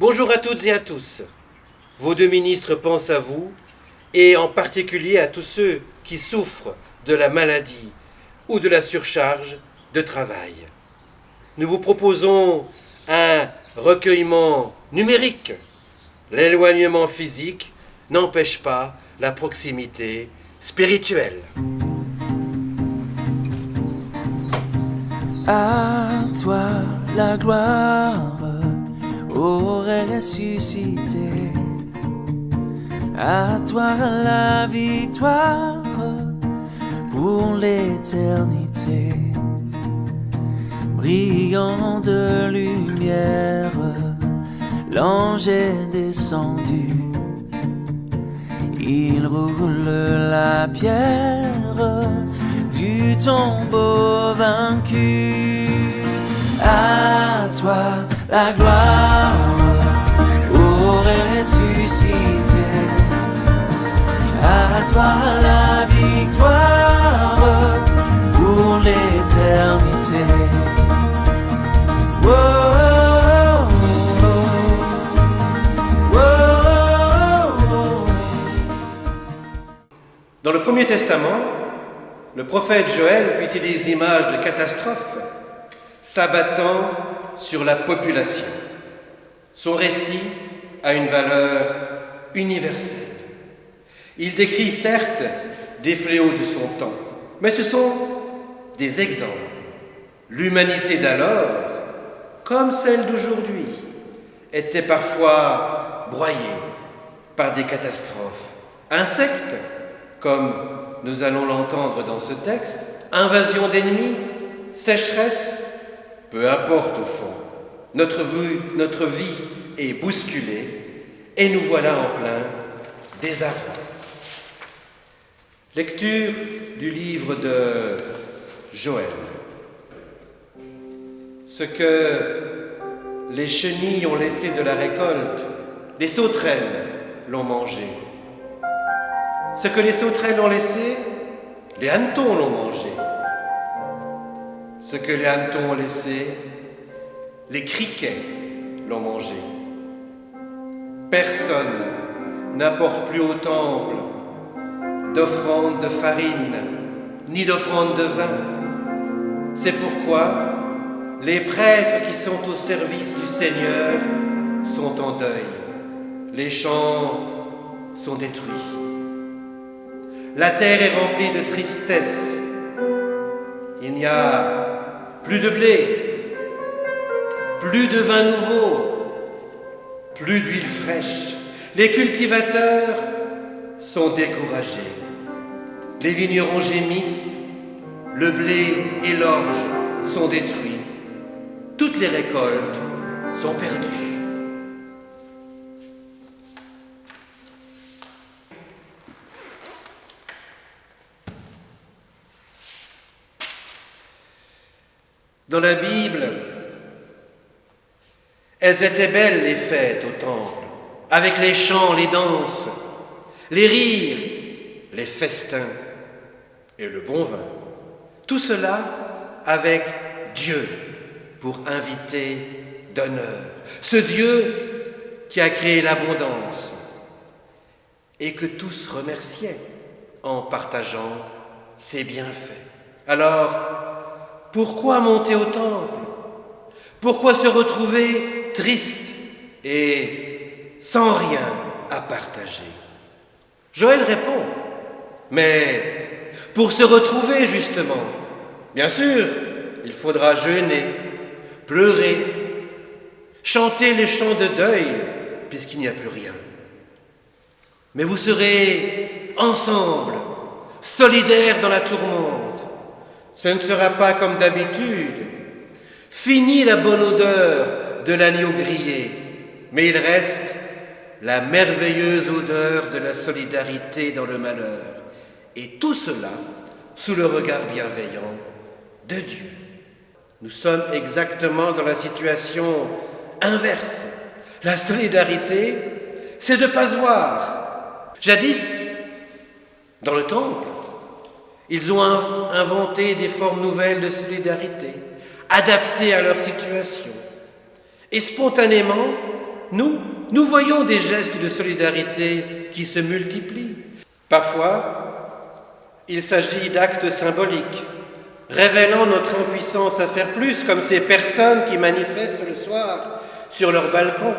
Bonjour à toutes et à tous. Vos deux ministres pensent à vous, et en particulier à tous ceux qui souffrent de la maladie ou de la surcharge de travail. Nous vous proposons un recueillement numérique. L'éloignement physique n'empêche pas la proximité spirituelle. À toi la gloire, ô ressuscité. À toi la victoire pour l'éternité. Brillant de lumière, l'ange est descendu. Il roule la pierre du tombeau vaincu. À toi la gloire, ô ressuscité. À toi la victoire pour l'éternité. Oh, oh, oh, oh. Dans le Premier Testament, le prophète Joël utilise l'image de catastrophe s'abattant sur la population. Son récit a une valeur universelle. Il décrit certes des fléaux de son temps, mais ce sont des exemples. L'humanité d'alors, comme celle d'aujourd'hui, était parfois broyée par des catastrophes. Insectes, comme nous allons l'entendre dans ce texte, invasion d'ennemis, sécheresse, peu importe au fond. Notre vie est bousculée et nous voilà en plein désarroi. Lecture du livre de Joël. Ce que les chenilles ont laissé de la récolte, les sauterelles l'ont mangé. Ce que les sauterelles ont laissé, les hannetons l'ont mangé. Ce que les hannetons ont laissé, les criquets l'ont mangé. Personne n'apporte plus au temple d'offrande de farine, ni d'offrande de vin. C'est pourquoi les prêtres qui sont au service du Seigneur sont en deuil. Les champs sont détruits. La terre est remplie de tristesse. Il n'y a plus de blé, plus de vin nouveau, plus d'huile fraîche. Les cultivateurs sont découragés. Les vignerons gémissent, le blé et l'orge sont détruits. Toutes les récoltes sont perdues. Dans la Bible, elles étaient belles les fêtes au temple, avec les chants, les danses, les rires, les festins et le bon vin. Tout cela avec Dieu pour invité d'honneur. Ce Dieu qui a créé l'abondance et que tous remerciaient en partageant ses bienfaits. Alors, pourquoi monter au temple? Pourquoi se retrouver triste et sans rien à partager? Joël répond, mais pour se retrouver justement, bien sûr, il faudra jeûner, pleurer, chanter les chants de deuil, puisqu'il n'y a plus rien. Mais vous serez ensemble, solidaires dans la tourmente. Ce ne sera pas comme d'habitude. Fini la bonne odeur de l'agneau grillé, mais il reste la merveilleuse odeur de la solidarité dans le malheur. Et tout cela sous le regard bienveillant de Dieu. Nous sommes exactement dans la situation inverse. La solidarité, c'est de ne pas se voir. Jadis, dans le temple, ils ont inventé des formes nouvelles de solidarité, adaptées à leur situation. Et spontanément, nous voyons des gestes de solidarité qui se multiplient. Parfois, il s'agit d'actes symboliques, révélant notre impuissance à faire plus, comme ces personnes qui manifestent le soir sur leur balcon.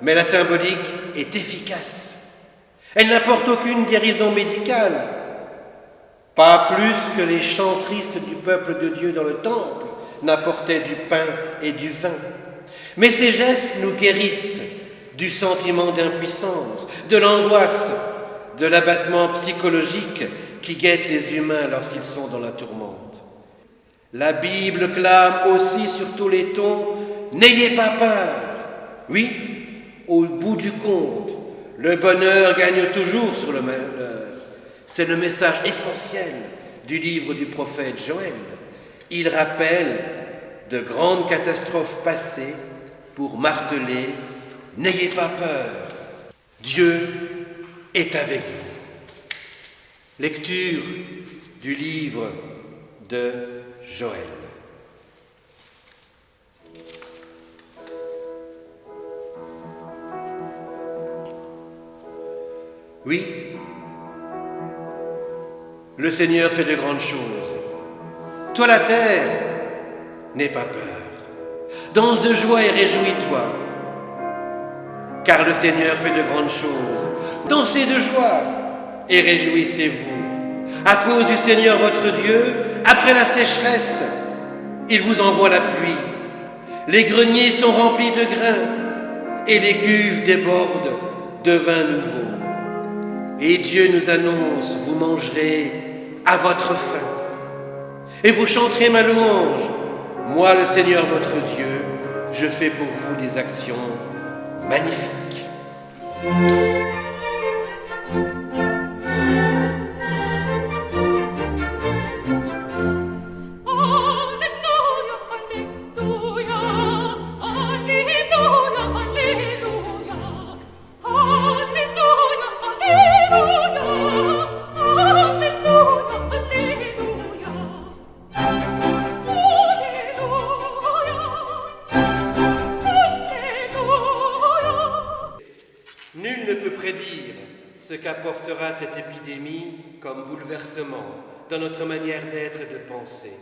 Mais la symbolique est efficace. Elle n'apporte aucune guérison médicale, pas plus que les chants tristes du peuple de Dieu dans le temple n'apportaient du pain et du vin. Mais ces gestes nous guérissent du sentiment d'impuissance, de l'angoisse, de l'abattement psychologique qui guette les humains lorsqu'ils sont dans la tourmente. La Bible clame aussi sur tous les tons « N'ayez pas peur ». Oui, au bout du compte, le bonheur gagne toujours sur le malheur. C'est le message essentiel du livre du prophète Joël. Il rappelle de grandes catastrophes passées pour marteler « N'ayez pas peur, Dieu est avec vous ». Lecture du livre de Joël. Oui, le Seigneur fait de grandes choses. Toi la terre, n'aie pas peur. Danse de joie et réjouis-toi, car le Seigneur fait de grandes choses. Dansez de joie et réjouissez-vous. À cause du Seigneur votre Dieu, après la sécheresse, il vous envoie la pluie. Les greniers sont remplis de grains et les cuves débordent de vin nouveau. Et Dieu nous annonce, vous mangerez à votre faim. Et vous chanterez ma louange. Moi, le Seigneur votre Dieu, je fais pour vous des actions magnifiques. Nul ne peut prédire ce qu'apportera cette épidémie comme bouleversement dans notre manière d'être et de penser.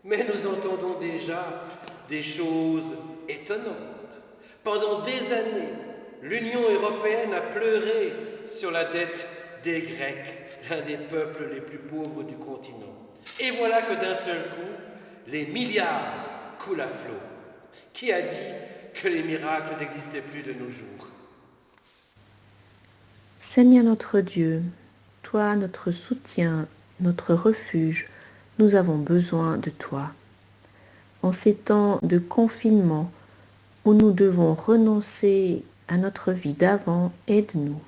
Mais nous entendons déjà des choses étonnantes. Pendant des années, l'Union européenne a pleuré sur la dette des Grecs, l'un des peuples les plus pauvres du continent. Et voilà que d'un seul coup, les milliards coulent à flot. Qui a dit que les miracles n'existaient plus de nos jours ? Seigneur notre Dieu, toi notre soutien, notre refuge, nous avons besoin de toi. En ces temps de confinement où nous devons renoncer à notre vie d'avant, aide-nous.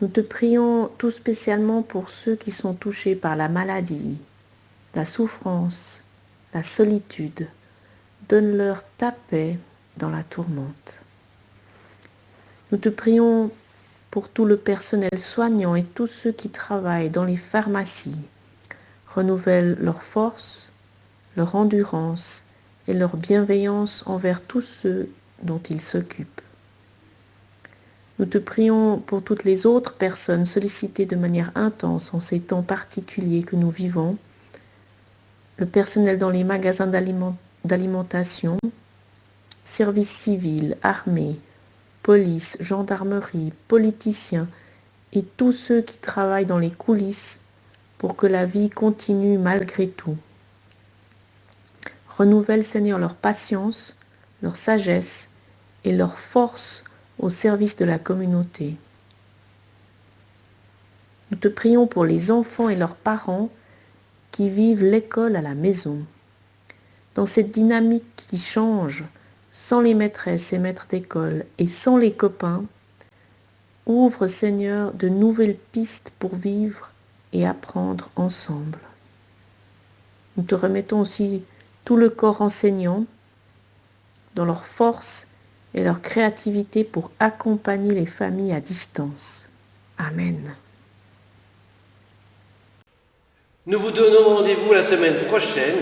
Nous te prions tout spécialement pour ceux qui sont touchés par la maladie, la souffrance, la solitude. Donne-leur ta paix dans la tourmente. Nous te prions pour tout le personnel soignant et tous ceux qui travaillent dans les pharmacies. Renouvelle leur force, leur endurance et leur bienveillance envers tous ceux dont ils s'occupent. Nous te prions pour toutes les autres personnes sollicitées de manière intense en ces temps particuliers que nous vivons, le personnel dans les magasins d'alimentation, services civils, armées, police, gendarmerie, politiciens et tous ceux qui travaillent dans les coulisses pour que la vie continue malgré tout. Renouvelle, Seigneur, leur patience, leur sagesse et leur force au service de la communauté. Nous te prions pour les enfants et leurs parents qui vivent l'école à la maison. Dans cette dynamique qui change, sans les maîtresses et maîtres d'école et sans les copains, ouvre, Seigneur, de nouvelles pistes pour vivre et apprendre ensemble. Nous te remettons aussi tout le corps enseignant dans leur force et leur créativité pour accompagner les familles à distance. Amen. Nous vous donnons rendez-vous la semaine prochaine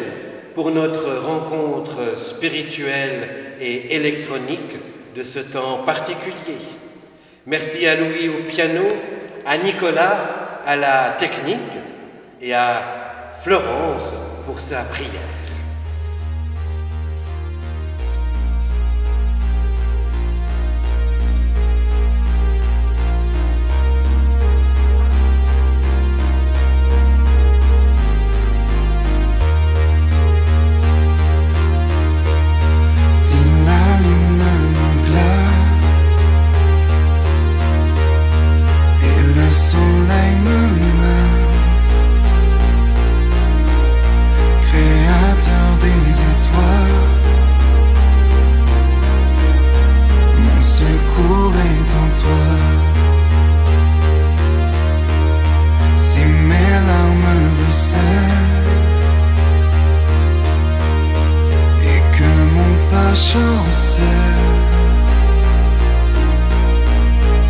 pour notre rencontre spirituelle et électronique de ce temps particulier. Merci à Louis au piano, à Nicolas à la technique et à Florence pour sa prière.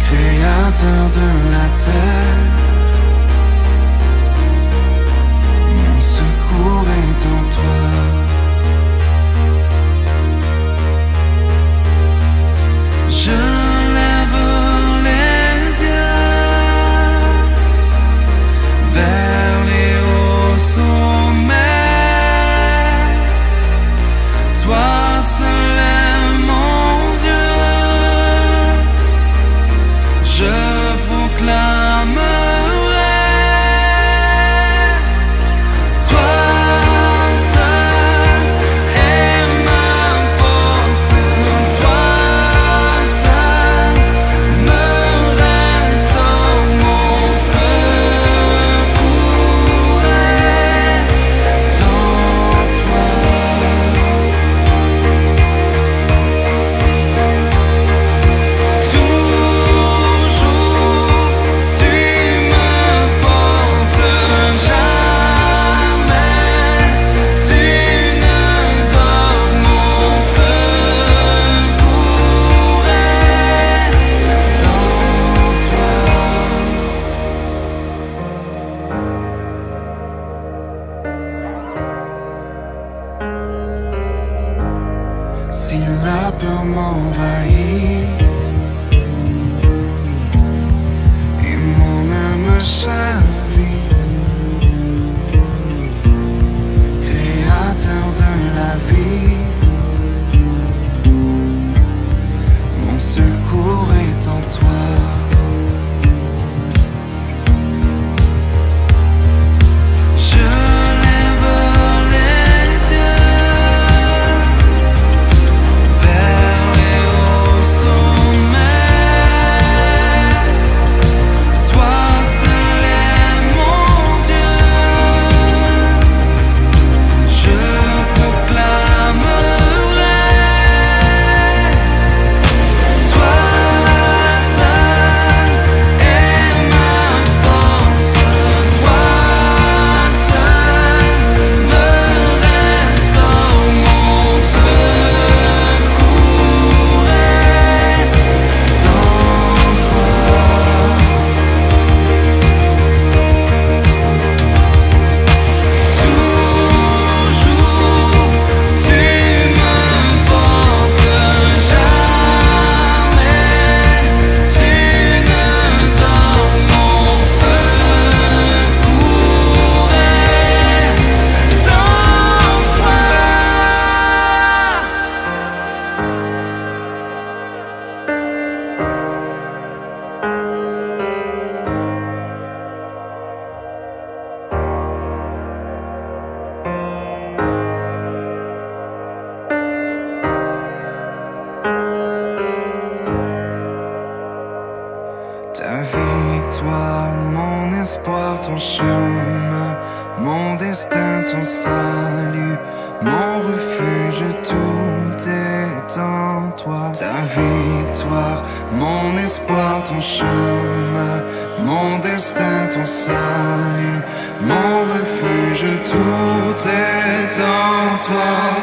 Créateur de la terre, mon secours est en toi. Je lève les yeux vers les hauts sommets, toi seul est mon Dieu. Je proclamerai, toi seul est ma force, toi seul me restaure, mon secours est en toi. Si la peur m'envahit et mon âme chavire, Créateur de la vie, mon secours est en toi. Ta victoire, mon espoir, ton chemin, mon destin, ton salut, mon refuge, tout est en toi. Ta victoire, mon espoir, ton chemin, mon destin, ton salut, mon refuge, tout est en toi.